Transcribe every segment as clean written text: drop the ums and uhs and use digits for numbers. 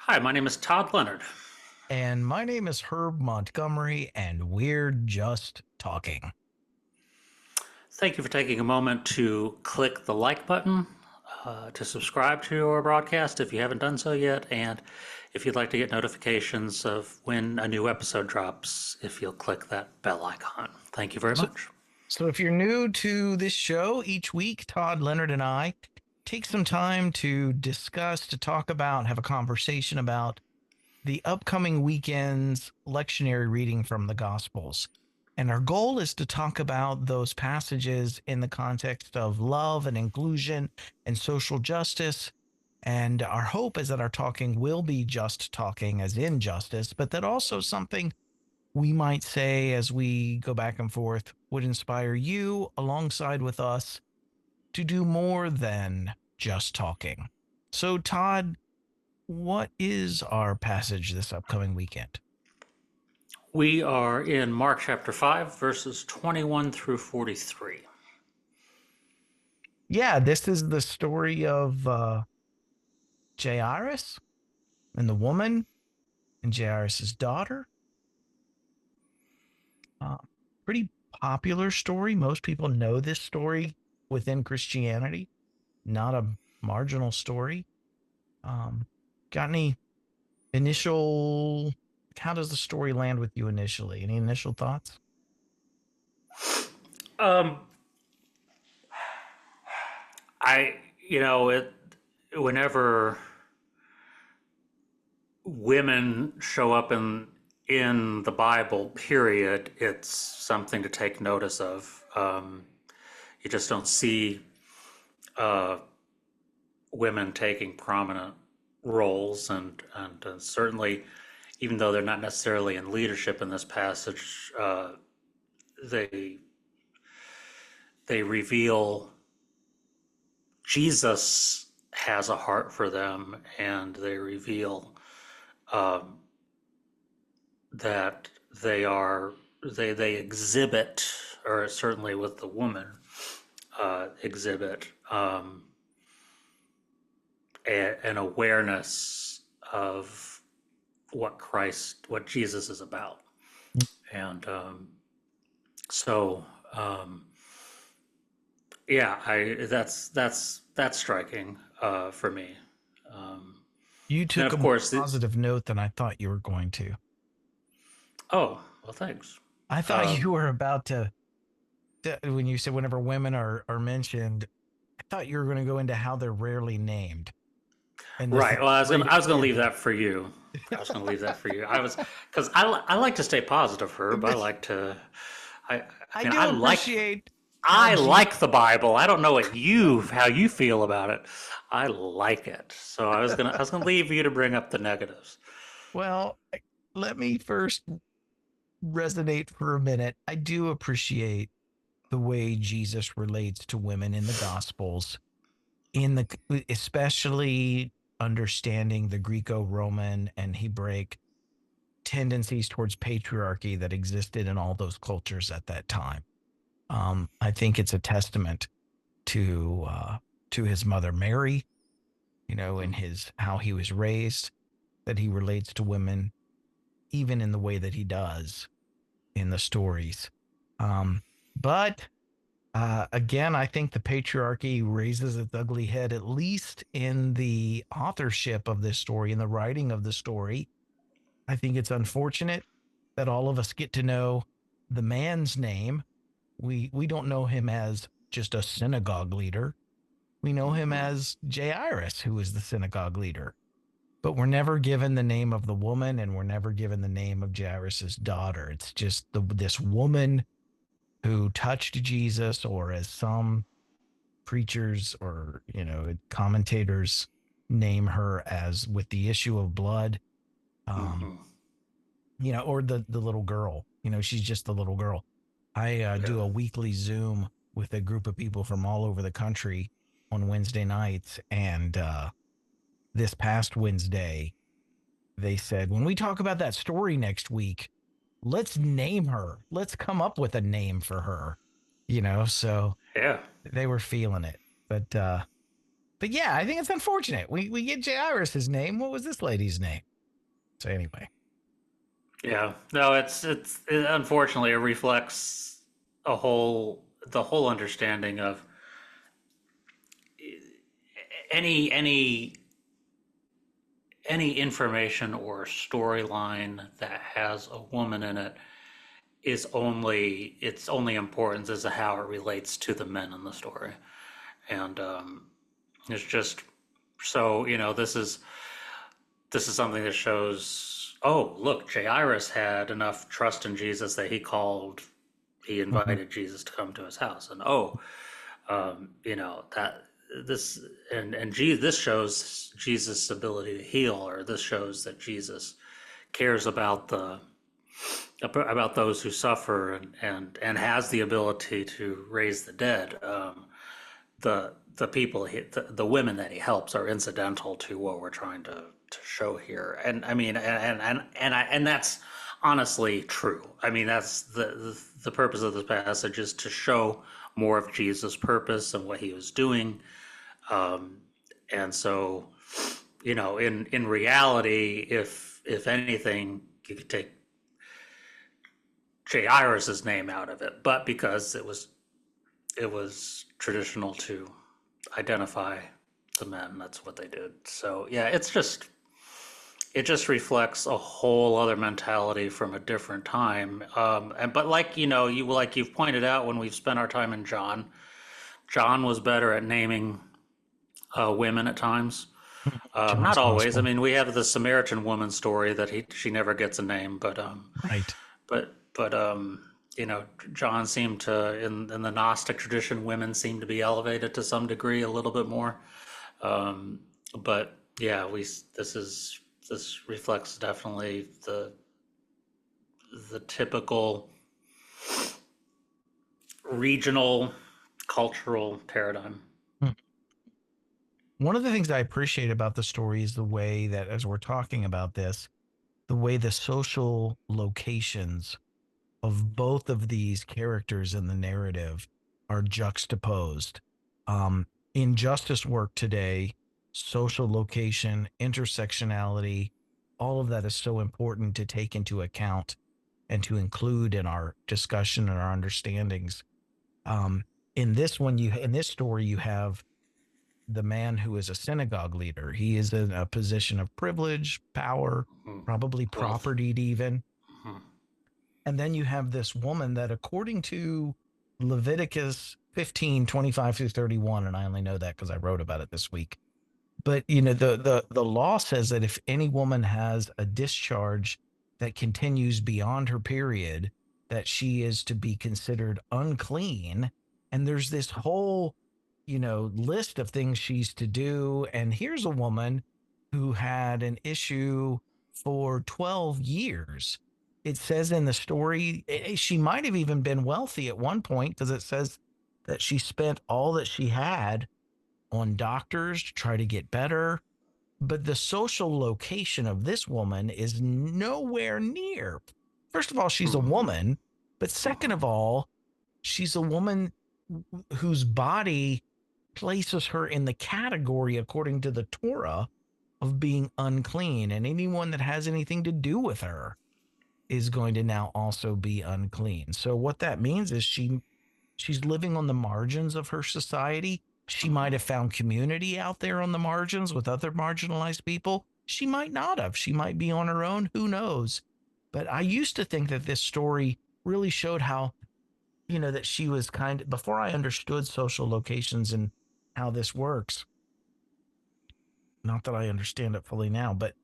Hi, my name is Todd Leonard. And my name is Herb Montgomery, and we're just talking. Thank you for taking a moment to click the like button, to subscribe to our broadcast if you haven't done so yet, and if you'd like to get notifications of when a new episode drops, if you'll click that bell icon. Thank you very So, much. so if you're new to this show, each week, Todd, Leonard, and I take some time to discuss, to talk about, have a conversation about the upcoming weekend's lectionary reading from the Gospels. And our goal is to talk about those passages in the context of love and inclusion and social justice. And our hope is that our talking will be just talking, as in justice, but that also something we might say as we go back and forth would inspire you alongside with us to do more than just talking. So, Todd, what is our passage this upcoming weekend? We are in Mark chapter 5, verses 21 through 43. Yeah, this is the story of Jairus and the woman and Jairus's daughter. Uh, Pretty popular story. Most people know this story within Christianity, not a marginal story. Um, got any initial? How does the story land with you initially? Any initial thoughts? Um, I, whenever women show up in the Bible, period, it's something to take notice of. You just don't see uh, women taking prominent roles, and certainly, even though they're not necessarily in leadership in this passage, they they reveal Jesus has a heart for them, and they reveal um, that they exhibit, or certainly with the woman, exhibit an awareness of what Jesus is about, and so um, yeah, I that's striking for me. Um, You then took a of more course, positive note than I thought you were going to. oh well, thanks. I thought you Um, were about to when you said whenever women are mentioned, I thought you were going to go into how they're rarely named. And this is Right. Well, great I was gonna leave example. that for you. I was gonna leave that for you. I was because I like to stay positive, Herb. I like to. I I mean do appreciate how I G. like the Bible. I don't know how you feel about it. I like it. So I was gonna leave you to bring up the negatives. Well, let me first resonate for a minute. I do appreciate the way Jesus relates to women in the Gospels, in the especially understanding the Greco-Roman and Hebraic tendencies towards patriarchy that existed in all those cultures at that time. I think it's a testament to his mother Mary, in his how he was raised, that he relates to women even in the way that he does in the stories. Um, but again, I think the patriarchy raises its ugly head, at least in the authorship of this story, in the writing of the story. I think it's unfortunate that all of us get to know the man's name. We don't know him as just a synagogue leader. We know him Mm-hmm. as Jairus, who is the synagogue leader. But we're never given the name of the woman, and we're never given the name of Jairus's daughter. It's just this woman who touched Jesus, or as some preachers or commentators name her as with the issue of blood. Um, Mm-hmm. or the little girl. She's just the little girl. I Yeah. do a weekly Zoom with a group of people from all over the country on Wednesday nights, and this past Wednesday, they said, when we talk about that story next week, let's name her. Let's come up with a name for her. So Yeah. they were feeling it. But But yeah, I think it's unfortunate. We get Jairus' name. What was this lady's name? So anyway. Yeah, no, it, unfortunately, it reflects the whole understanding of any any any information or storyline that has a woman in it is only its only importance is how it relates to the men in the story, and it's just so this is something that shows. Oh, look, Jairus had enough trust in Jesus that he Mhm. invited Jesus to come to his house, and oh, that this and this shows Jesus' ability to heal, or this shows that Jesus cares about those who suffer and has the ability to raise the dead. The people the women that he helps are incidental to what we're trying to show here, and I mean and that's honestly true. I mean that's the purpose of this passage is to show more of Jesus' purpose and what he was doing, um, and so in reality, if anything, you could take Jairus's name out of it, but because it was traditional to identify the men, that's what they did. So yeah, it just reflects a whole other mentality from a different time. And but like you've pointed out when we've spent our time in John, John was better at naming women at times. John's Not always. I gospel. mean, we have the Samaritan woman story that she never gets a name, Right. but John seemed to in the Gnostic tradition, women seem to be elevated to some degree a little bit more. Um, but yeah, we this reflects definitely the typical regional cultural paradigm. Hmm. One of the things I appreciate about the story is the way that, as we're talking about this, the way the social locations of both of these characters in the narrative are juxtaposed. Um, in justice work today, social location, intersectionality, all of that is so important to take into account and to include in our discussion and our understandings. Um, in this story, you have the man who is a synagogue leader. He is in a position of privilege, power, Mhm. probably Wealth. property even. Mhm. And then you have this woman that, according to Leviticus 15:25 through 31, and I only know that because I wrote about it this week. But the law says that if any woman has a discharge that continues beyond her period, that she is to be considered unclean. And there's this whole, list of things she's to do. And here's a woman who had an issue for 12 years. It says in the story, she might have even been wealthy at one point because it says that she spent all that she had on doctors to try to get better. But the social location of this woman is nowhere near. First of all, she's a Mhm. woman. But second Mhm. of all, she's a woman whose body places her in the category, according to the Torah, of being unclean. And anyone that has anything to do with her is going to now also be unclean. So what that means is she's living on the margins of her society. She might Mhm. have found community out there on the margins with other marginalized people. She might not have. She might be on her own. Who knows? But I used to think that this story really showed how, that she was before I understood social locations and how this works. Not that I understand it fully now, but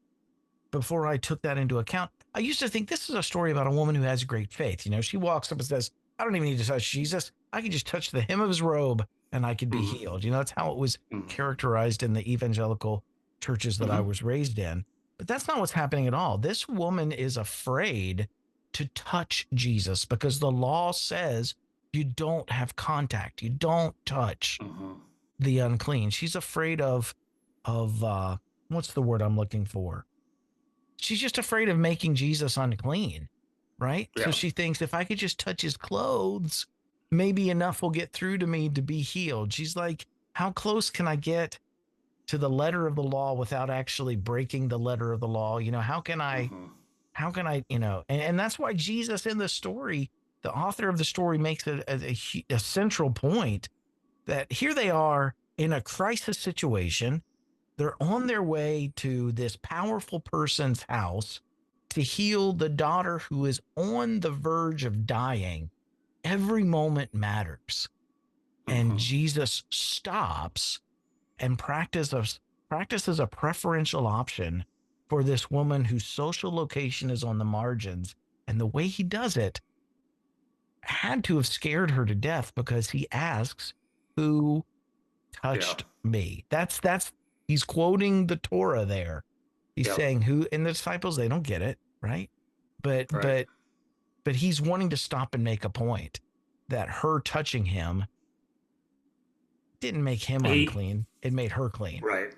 before I took that into account, I used to think this is a story about a woman who has great faith. She walks up and says, I don't even need to touch Jesus. I can just touch the hem of his robe and I could be Mhm. healed. That's how it was Mhm. characterized in the evangelical churches that I Mhm. was raised in. But that's not what's happening at all. This woman is afraid to touch Jesus because the law says you don't have contact, you don't touch Mhm. the unclean. She's afraid of what's the word I'm looking for? She's just afraid of making Jesus unclean, right? So Yeah. she thinks if I could just touch his clothes, maybe enough will get through to me to be healed. She's like, how close can I get to the letter of the law without actually breaking the letter of the law. Hmm. How can I, and that's why Jesus in the story, the author of the story makes it a central point that here they are in a crisis situation. They're on their way to this powerful person's house to heal the daughter who is on the verge of dying. Every moment matters. And Hmm. Jesus stops and practices a preferential option for this woman whose social location is on the margins. And the way he does it had to have scared her to death because he asks, "Who Yeah. touched me?" That's he's quoting the Torah there. He's Yep. saying who, and the disciples, they don't get it, right? But Right. but but he's wanting to stop and make a point that her touching him didn't make him He. unclean. It made her clean. Right.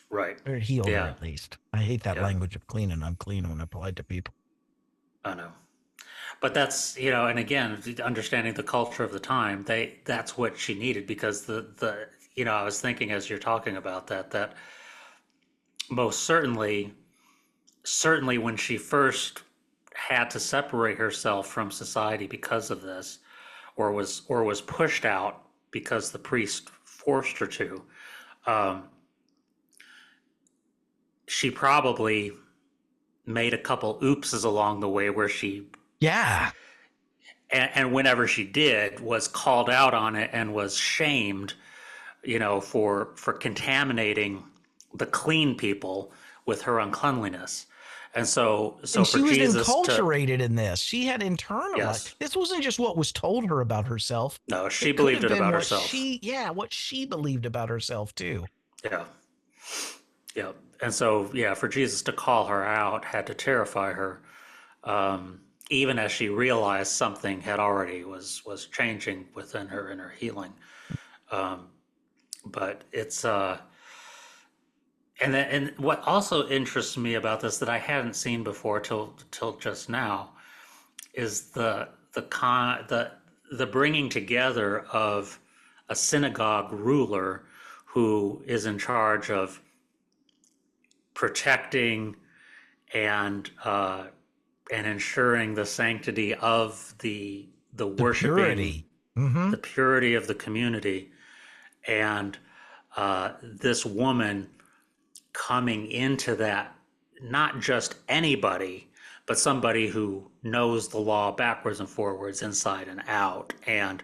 Right. Or healed her Yeah. at least. I hate that Yeah. language of clean and unclean when applied to people. I know. But that's, and again, understanding the culture of the time, that's what she needed, because I was thinking as you're talking about that most certainly when she first had to separate herself from society because of this, or was pushed out because the priest forced her to, um, she probably made a couple oopses along the way where she, Yeah. and whenever she did, was called out on it and was shamed, for contaminating the clean people with her uncleanliness. And so And for she was Jesus to, enculturated in this. She had internalized. yes, This wasn't just what was told her about herself. no, she It could believed have it been about herself. what she believed about herself too. Yeah, yeah. And so, yeah, for Jesus to call her out had to terrify her, even as she realized something had already was changing within her in her healing. Um, but it's and what also interests me about this that I hadn't seen before till just now is the bringing together of a synagogue ruler who is in charge of protecting and ensuring the sanctity of the The worshiping, purity. Mm-hmm. the purity of the community, and this woman coming into that, not just anybody, but somebody who knows the law backwards and forwards, inside and out, and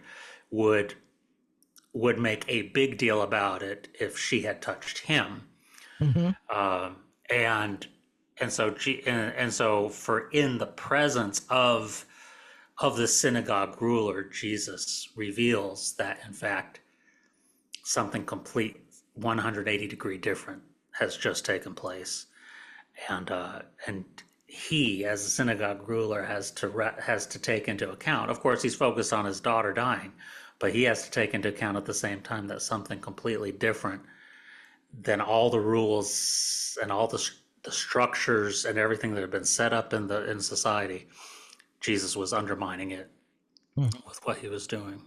would would make a big deal about it if she had touched him. Mm-hmm. Um, and and so for in the presence of the synagogue ruler, Jesus reveals that in fact something complete 180-degree different has just taken place, and he, as a synagogue ruler, has to take into account. Of course, he's focused on his daughter dying, but he has to take into account at the same time that something completely different than all the rules and all the structures and everything that had been set up in society. Jesus was undermining it with what he was doing.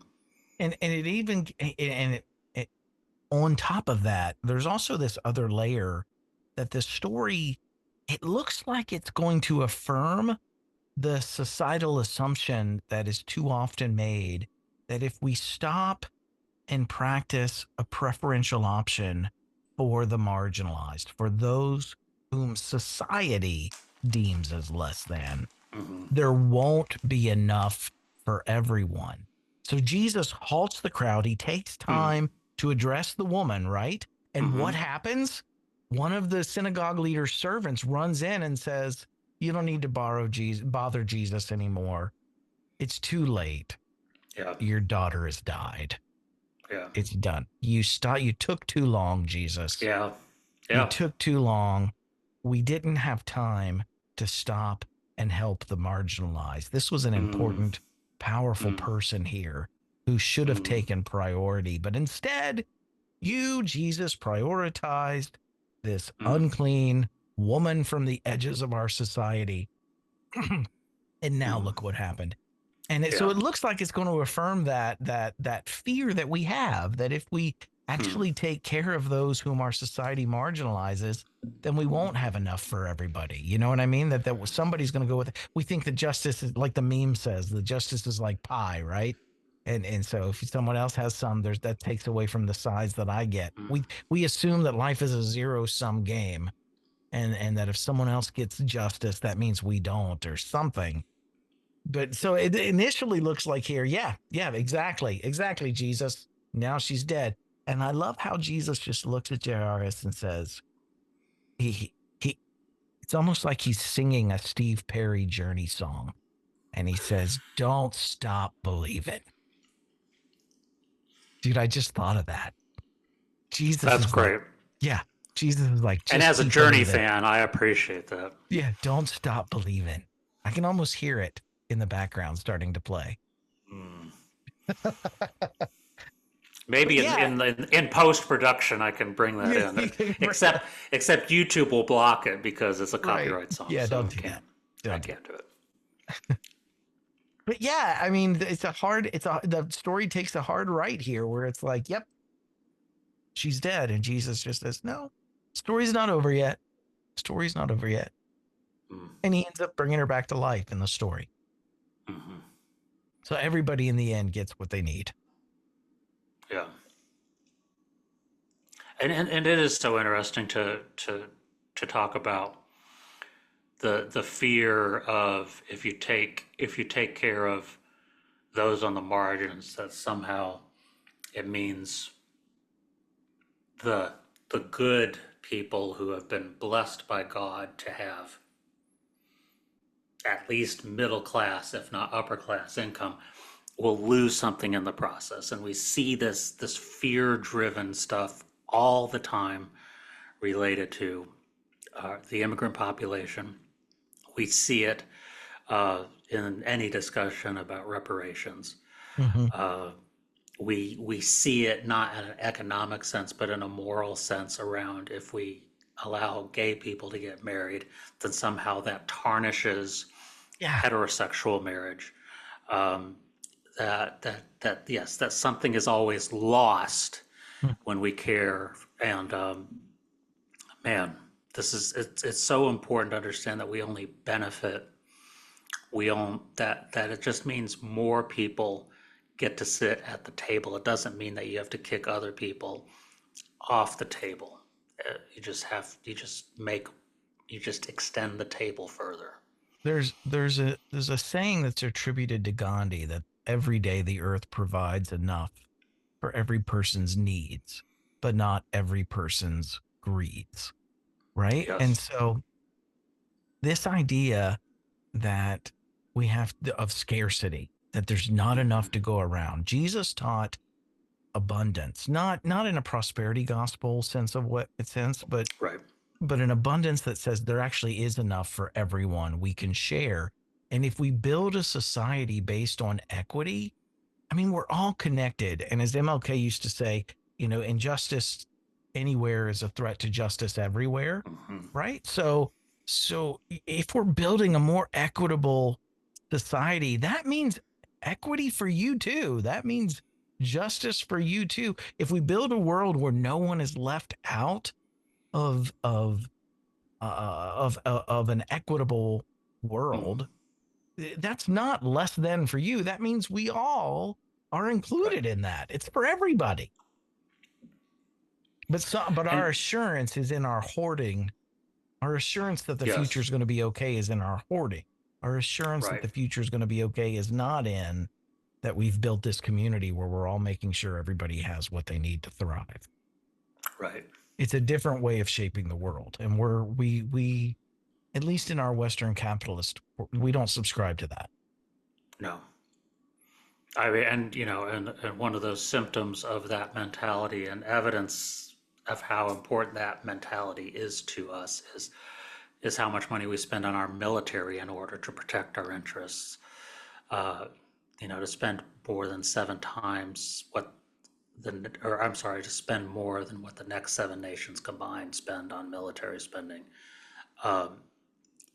And it even and it on top of that, there's also this other layer that the story, it looks like it's going to affirm the societal assumption that is too often made that if we stop and practice a preferential option for the marginalized, for those whom society deems as less than, Hmm. there won't be enough for everyone. So Jesus halts the crowd. He takes Hmm. time to address the woman, right? And Hmm. what happens? One of the synagogue leader's servants runs in and says, "You don't need to bother Jesus anymore. It's too late. Yeah. Your daughter has died. Yeah. It's done. You took too long, Jesus. Yeah. You Yeah. took too long. We didn't have time to stop and help the marginalized. This was an Mm. important, powerful Mm. person here who should have Mm. taken priority. But instead, you, Jesus, prioritized this Mm. unclean woman from the edges of our society. And now Mm. look what happened. And so Yeah. it looks like it's going to affirm that fear that we have, that if we Hmm. actually take care of those whom our society marginalizes, then we won't have enough for everybody. You know what I mean? That somebody's going to go with it. We think that justice is like the meme says, the justice is like pie, right? And so if someone else has some, that takes away from the size that I get. Hmm. We assume that life is a zero sum game, and that if someone else gets justice, that means we don't or something. But so it initially looks like here, yeah, exactly, Jesus. Now she's dead. And I love how Jesus just looks at Jairus and says, he it's almost like he's singing a Steve Perry Journey song. And he says, don't stop believing. Dude, I just thought of that. Jesus That's is like, great. yeah, Jesus is like, And just as a keep Journey believing. fan, I appreciate that. Yeah, don't stop believing. I can almost hear it in the background starting to play. Hmm. But Maybe yeah, in post production I can bring that yeah, in. Except YouTube will block it because it's a right. copyright song, Yeah, so don't do that. I Don't do that. can't do it. But yeah, I mean, the story takes a hard right here where it's like, yep, she's dead. And Jesus just says, no, story's not over yet. Story's not over yet. Mm. And he ends up bringing her back to life in the story. Hmm. So everybody in the end gets what they need. Yeah. And it is so interesting to talk about the fear of if you take care of those on the margins, that somehow it means the the good people who have been blessed by God to have at least middle class, if not upper class income, will lose something in the process. And we see this fear driven stuff all the time related to the immigrant population. We see it in any discussion about reparations. Mm-hmm. Uh, we see it not in an economic sense, but in a moral sense around if we allow gay people to get married, then somehow that tarnishes Yeah. heterosexual marriage. Um, that yes, that something is always lost when we care. And man, it's so important to understand that we only benefit. We own that it just means more people get to sit at the table. It doesn't mean that you have to kick other people off the table. You just extend the table further. There's a saying that's attributed to Gandhi that every day the earth provides enough for every person's needs, but not every person's greeds. Right. And Yes. so this idea that we have of scarcity, that there's not enough to Hmm. go around. Jesus taught abundance, not in a prosperity gospel sense of what it says, Right. but an abundance that says there actually is enough for everyone we can share. And if we build a society based on equity, I mean, we're all connected. And as MLK used to say, injustice anywhere is a threat to justice everywhere. Hmm. Right. So if we're building a more equitable society, that means equity for you too. That means justice for you too. If we build a world where no one is left out of an equitable Hmm. world, that's not less than for you. That means we all are Right. included in that. It's for everybody. But our And assurance is in our hoarding. Our assurance that the future yes. is going to be okay is in our hoarding. Our assurance that Right. the future is going to be okay is not in that we've built this community where we're all making sure everybody has what they need to thrive. Right. It's a different way of shaping the world, and we at least in our Western capitalist, we don't subscribe to that. No. I mean, and one of those symptoms of that mentality and evidence of how important that mentality is to us is how much money we spend on our military in order to protect our interests. Uh, to spend more than seven times what or I'm sorry, to spend more than what the next seven nations combined spend on military spending, um,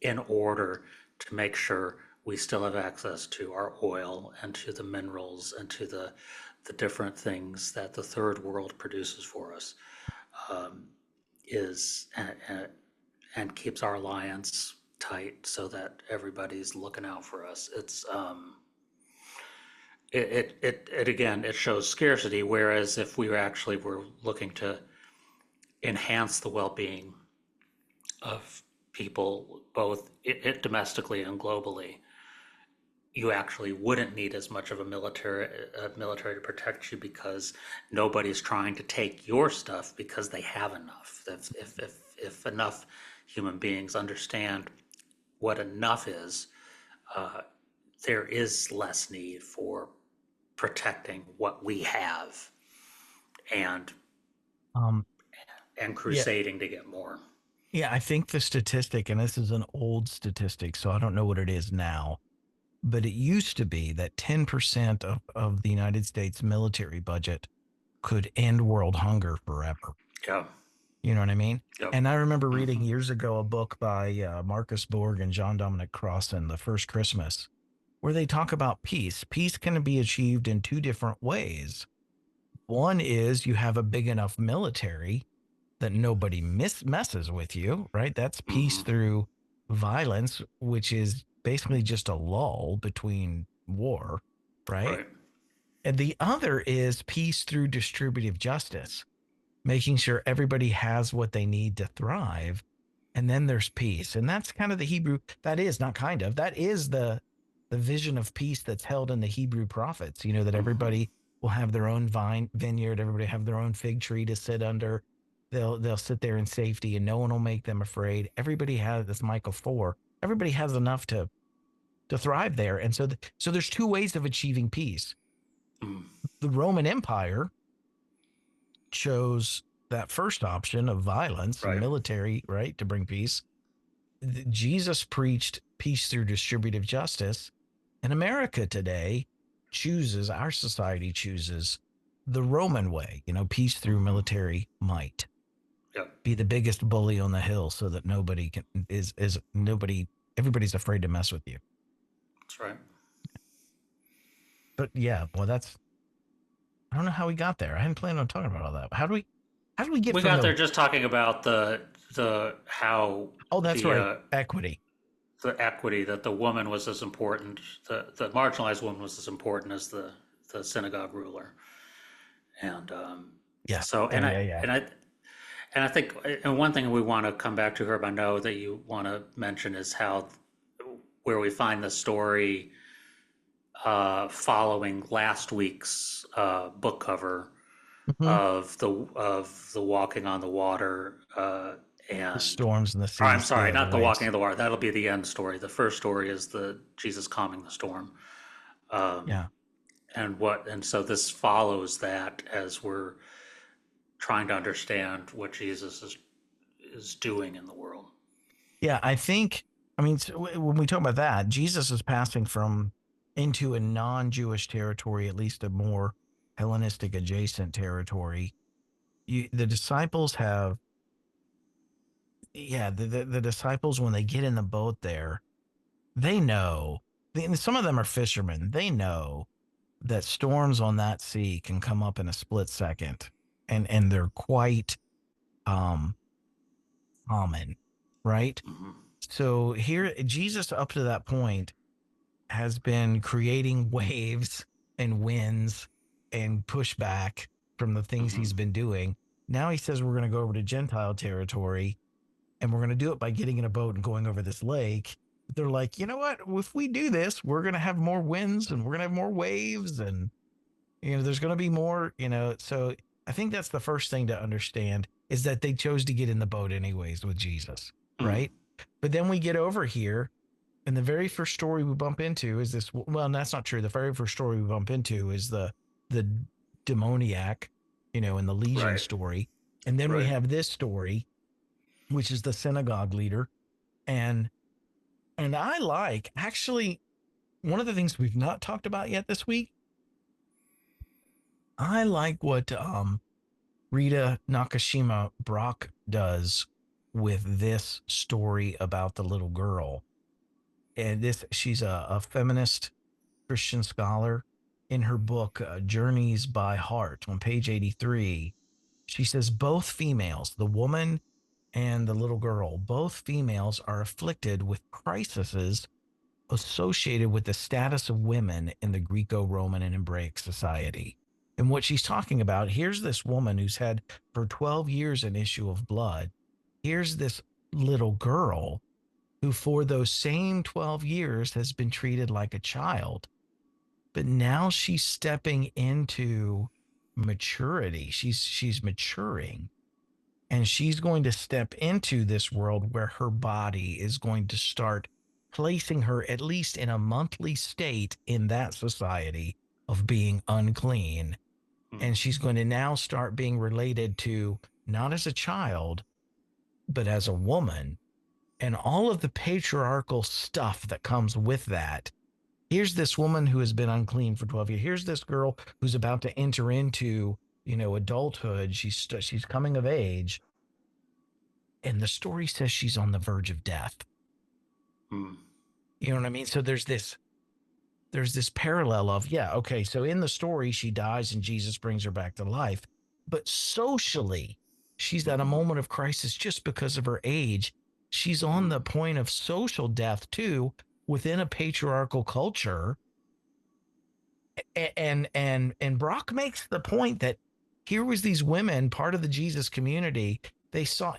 in order to make sure we still have access to our oil and to the minerals and to the different things that the third world produces for us, um, is and keeps our alliance tight so that everybody's looking out for us. It again, it shows scarcity, whereas if we actually were looking to enhance the well-being of people both domestically and globally, you actually wouldn't need as much of a military to protect you, because nobody's trying to take your stuff because they have enough. If enough human beings understand what enough is, uh, there is less need for protecting what we have and Um, yeah, crusading to get more. yeah. I think the statistic, and this is an old statistic, so I don't know what it is now, but it used to be that 10% of the United States military budget could end world hunger forever. Yeah. You know what I mean? Yep. And I remember reading Mm-hmm. years ago a book by Marcus Borg and John Dominic Crossan, The First Christmas, where they talk about peace. Peace can be achieved in two different ways. One is you have a big enough military that nobody messes with you, right? That's peace Mm-hmm. through violence, which is basically just a lull between war, right? Right. And the other is peace through distributive justice, making sure everybody has what they need to thrive. And then there's peace. And that's kind of the Hebrew, that is not kind of, that is the vision of peace that's held in the Hebrew prophets, you know, that Mm-hmm. everybody will have their own vineyard, everybody have their own fig tree to sit under. They'll sit there in safety and no one will make them afraid. Everybody has this Micah 4. Everybody has enough to thrive there. And so there's two ways of achieving peace. Mm. The Roman Empire chose that first option of violence and Right. military, right, to bring peace. Jesus preached peace through distributive justice. And America today our society chooses the Roman way, you know, peace through Mm-hmm. military might. Yep. Be the biggest bully on the hill so that nobody can, is nobody, everybody's afraid to mess with you. That's right. But yeah, well, I don't know how we got there. I hadn't planned on talking about all that. How do we get We from got there the, just talking about the how oh, that's the right, uh, equity. the equity, that the woman was as important, the marginalized woman was as important as the synagogue ruler, and Yeah. so Yeah. Yeah. Yeah. and I think, and one thing we want to come back to, Herb, I know that you want to mention, is how where we find the story following last week's book cover Mhm. of the walking on the water, The and storms and the or, I'm seas, sorry, yeah, the not the walking waves. on the water. That'll be the end story. The first story is the Jesus calming the storm. Um, Yeah. and so this follows that as we're trying to understand what Jesus is doing in the world. Yeah, I think, I mean, when we talk about that, Jesus is passing from into a non-Jewish territory, at least a more Hellenistic adjacent territory. The disciples have, yeah, the disciples, when they get in the boat there, they know, and some of them are fishermen. They know that storms on that sea can come up in a split second, and they're quite um common, right? Mm-hmm. So here, Jesus up to that point has been creating waves and winds and pushback from the things Mm-hmm. he's been doing. Now he says we're going to go over to Gentile territory and we're going to do it by getting in a boat and going over this lake. They're like, you know what? If we do this, we're going to have more winds and we're going to have more waves and, you know, there's going to be more, you know. So I think that's the first thing to understand is that they chose to get in the boat anyways with Jesus, Mm. right? But then we get over here and the very first story we bump into is this. Well, that's not true. The very first story we bump into is the demoniac, you know, in the Legion Right. story. And then we Right. have this story, which is the synagogue leader. And I like, actually, one of the things we've not talked about yet this week, I like what Rita Nakashima Brock does with this story about the little girl. And she's a feminist Christian scholar, in her book, Journeys by Heart, on page 83. She says both females, the woman and the little girl, both females are afflicted with crises associated with the status of women in the Greco-Roman and Hebraic society. And what she's talking about, here's this woman who's had for 12 years an issue of blood. Here's this little girl who, for those same 12 years, has been treated like a child. But now she's stepping into maturity. She's maturing, and she's going to step into this world where her body is going to start placing her, at least in a monthly state, in that society of being unclean. And she's going to now start being related to, not as a child, but as a woman, and all of the patriarchal stuff that comes with that. Here's this woman who has been unclean for 12 years. Here's this girl who's about to enter into, adulthood. She's coming of age, and the story says she's on the verge of death. Mm. You know what I mean? So there's this parallel of, yeah, okay, so in the story she dies and Jesus brings her back to life, but socially she's at a moment of crisis just because of her age. She's on the point of social death too, within a patriarchal culture. And Brock makes the point that here was these women, part of the Jesus community. They saw,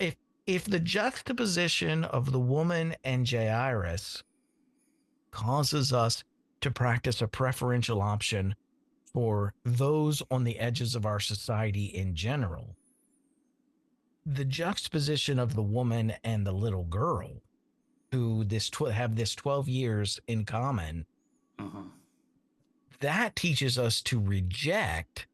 if the juxtaposition of the woman and Jairus causes us to practice a preferential option for those on the edges of our society in general, the juxtaposition of the woman and the little girl who have this 12 years in common, that teaches us to reject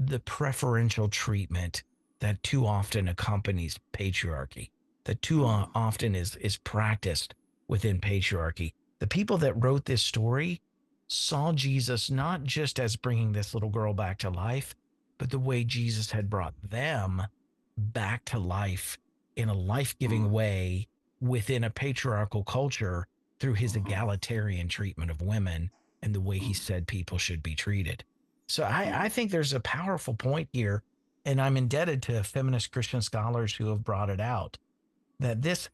the preferential treatment that too often accompanies patriarchy, that too often is practiced within patriarchy. The people that wrote this story saw Jesus not just as bringing this little girl back to life, but the way Jesus had brought them back to life in a life-giving way within a patriarchal culture through his egalitarian treatment of women and the way he said people should be treated. So I think there's a powerful point here, and I'm indebted to feminist Christian scholars who have brought it out, that this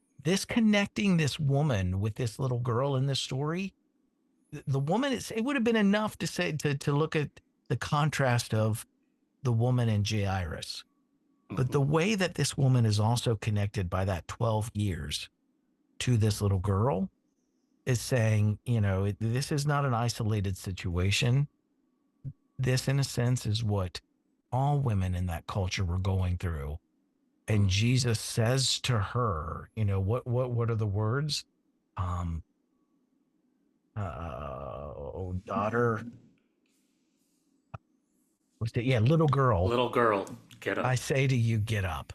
connecting this woman with this little girl in this story, the woman, it would have been enough to say, to look at the contrast of the woman and Jairus. But the way that this woman is also connected by that 12 years to this little girl is saying, this is not an isolated situation. This, in a sense, is what all women in that culture were going through. And Jesus says to her, what are the words? Daughter. What's that? Yeah, little girl. Little girl, get up. I say to you, get up.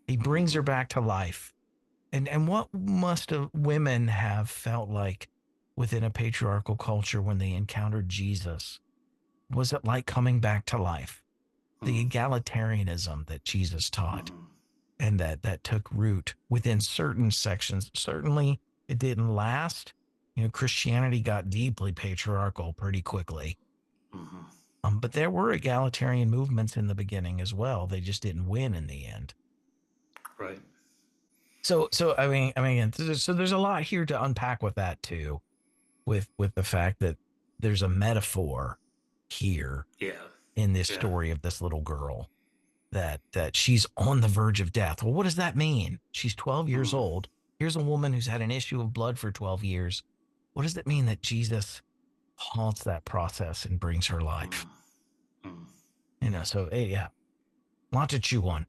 He brings her back to life. And what must women have felt like within a patriarchal culture when they encountered Jesus? Was it like coming back to life? The egalitarianism that Jesus taught and that took root within certain sections. Certainly it didn't last. Christianity got deeply patriarchal pretty quickly. But there were egalitarian movements in the beginning as well. They just didn't win in the end. Right. So I mean, so there's a lot here to unpack with that too, with the fact that there's a metaphor here in this story of this little girl that she's on the verge of death. Well, what does that mean? She's 12 years old. Here's a woman who's had an issue of blood for 12 years. What does that mean that Jesus halts that process and brings her life? So yeah, lot to chew on.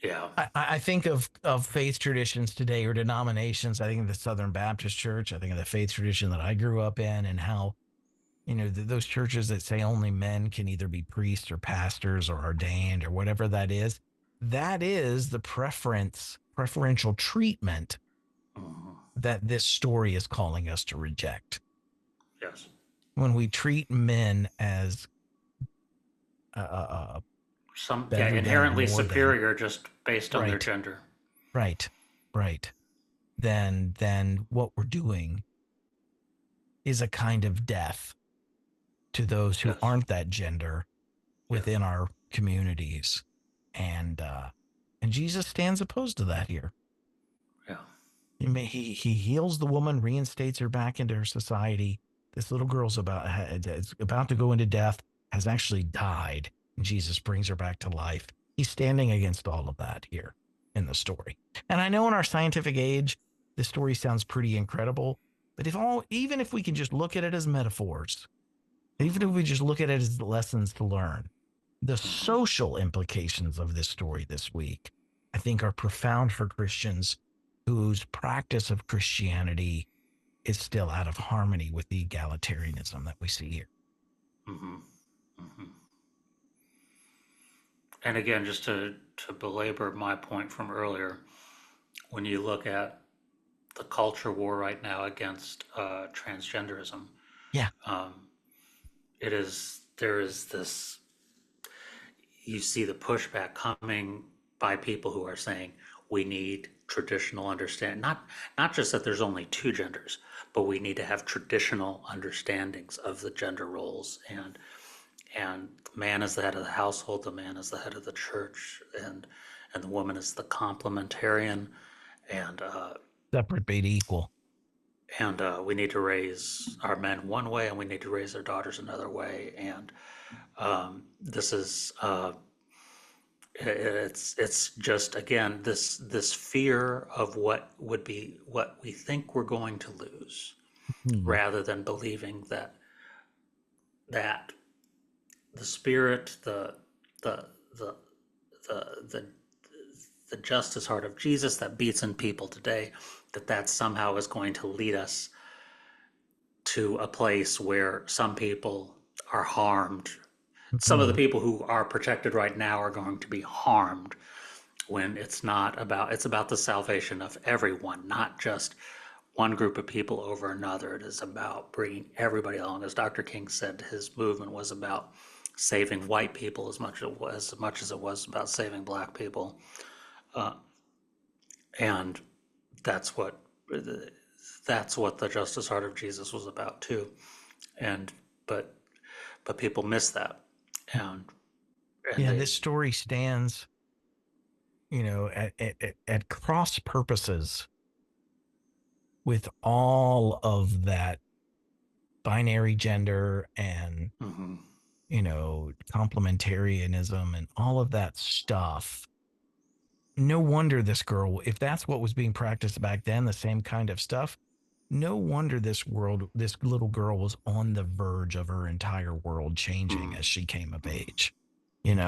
Yeah. I think of faith traditions today, or denominations. I think of the Southern Baptist Church. I think of the faith tradition that I grew up in, and how, those churches that say only men can either be priests or pastors or ordained or whatever that is the preferential treatment that this story is calling us to reject. Yes. When we treat men as inherently superior just based on their gender. Right. Then what we're doing is a kind of death to those who Yes. aren't that gender within our communities. And Jesus stands opposed to that here. Yeah. He heals the woman, reinstates her back into her society. This little girl's about to go into death, has actually died. And Jesus brings her back to life. He's standing against all of that here in the story. And I know in our scientific age, the story sounds pretty incredible. But even if we can just look at it as metaphors, even if we just look at it as lessons to learn, the social implications of this story this week, I think, are profound for Christians whose practice of Christianity is still out of harmony with the egalitarianism that we see here. Mm-hmm. Mm-hmm. And again, just to belabor my point from earlier, when you look at the culture war right now against transgenderism, Yeah. there is this, you see the pushback coming by people who are saying we need traditional understanding, not just that there's only two genders, but we need to have traditional understandings of the gender roles, and the man is the head of the household, the man is the head of the church, and the woman is the complementarian, and Separate but equal. we need to raise our men one way, and we need to raise our daughters another way, and this is it's just, again, this fear of what we think we're going to lose, rather than believing that the spirit, the the the the justice heart of Jesus that beats in people today, that somehow is going to lead us to a place where some people are harmed. Some of the people who are protected right now are going to be harmed, when it's about the salvation of everyone, not just one group of people over another. It is about bringing everybody along. As Dr. King said, his movement was about saving white people as much as it was about saving black people. And that's what the justice heart of Jesus was about too. And but people miss that. And This story stands, at cross purposes with all of that binary gender and, complementarianism and all of that stuff. No wonder this girl, if that's what was being practiced back then, the same kind of stuff, no wonder this little girl was on the verge of her entire world changing as she came of age, It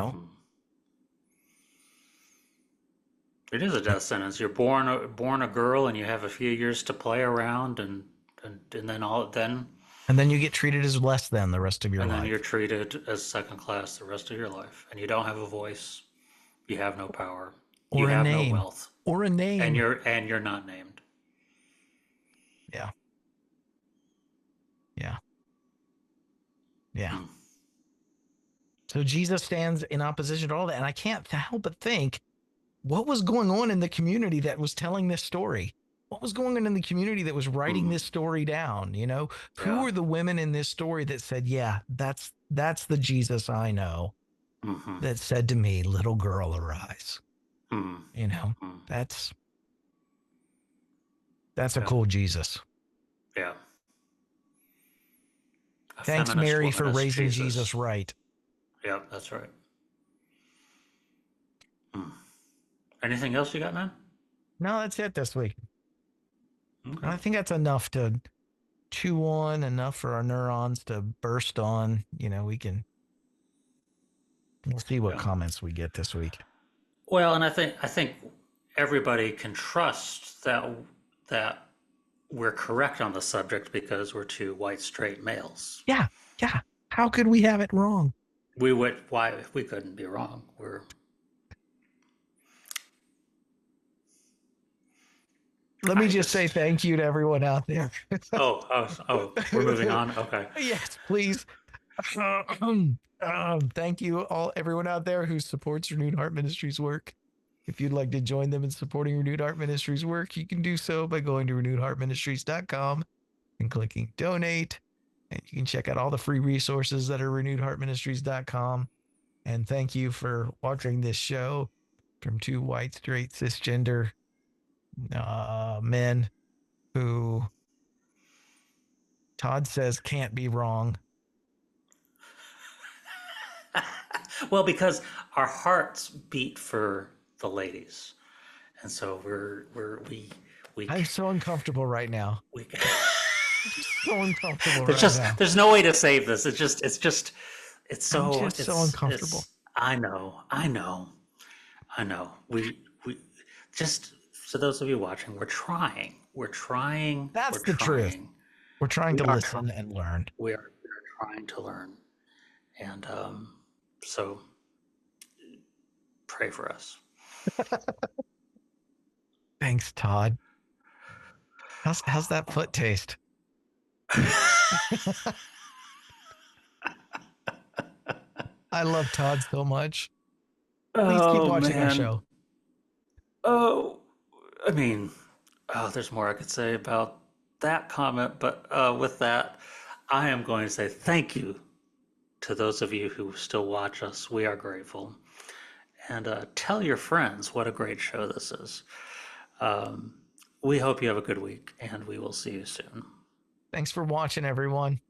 is a death sentence. You're born a girl, and you have a few years to play around, and then you get treated as less than the rest of your life. And then you're treated as second class the rest of your life, and you don't have a voice. You have no power. Or you a have name. no wealth. Or a name. And you're not named. Yeah. Yeah. Yeah. So Jesus stands in opposition to all that. And I can't help but think, what was going on in the community that was telling this story? What was going on in the community that was writing this story down? Who were the women in this story that said, yeah, that's the Jesus I know, that said to me, little girl, arise. That's a cool Jesus. Yeah. Thanks, Mary, for raising Jesus right. Yeah, that's right. Anything else you got, man? No, that's it this week. Okay. I think that's enough to chew on, enough for our neurons to burst on. We'll see what comments we get this week. Well, and I think everybody can trust that we're correct on the subject, because we're two white straight males. Yeah. How could we have it wrong? We couldn't be wrong. Let me just say thank you to everyone out there. Oh, we're moving on. Okay. Yes, please. Thank you everyone out there who supports Renewed Heart Ministries work. If you'd like to join them in supporting Renewed Heart Ministries work, you can do so by going to renewedheartministries.com and clicking donate. And you can check out all the free resources that are renewedheartministries.com. And thank you for watching this show from two white, straight, cisgender men who Todd says can't be wrong. Well, because our hearts beat for the ladies, and so we I'm so uncomfortable right now. we. I'm just so uncomfortable There's right just now. there's no way to save this. It's I'm so just so uncomfortable. it's I know, we just, so those of you watching, we're That's the truth. trying, We're trying we to are listen trying, and learn. we are trying to learn, and so pray for us. Thanks, Todd. How's that foot taste? I love Todd so much. Please keep Oh watching our man. show. Oh, I mean, oh, there's more I could say about that comment, but with that, I am going to say thank you to those of you who still watch us. We are grateful. And tell your friends what a great show this is. Um, we hope you have a good week, and we will see you soon. Thanks for watching, everyone.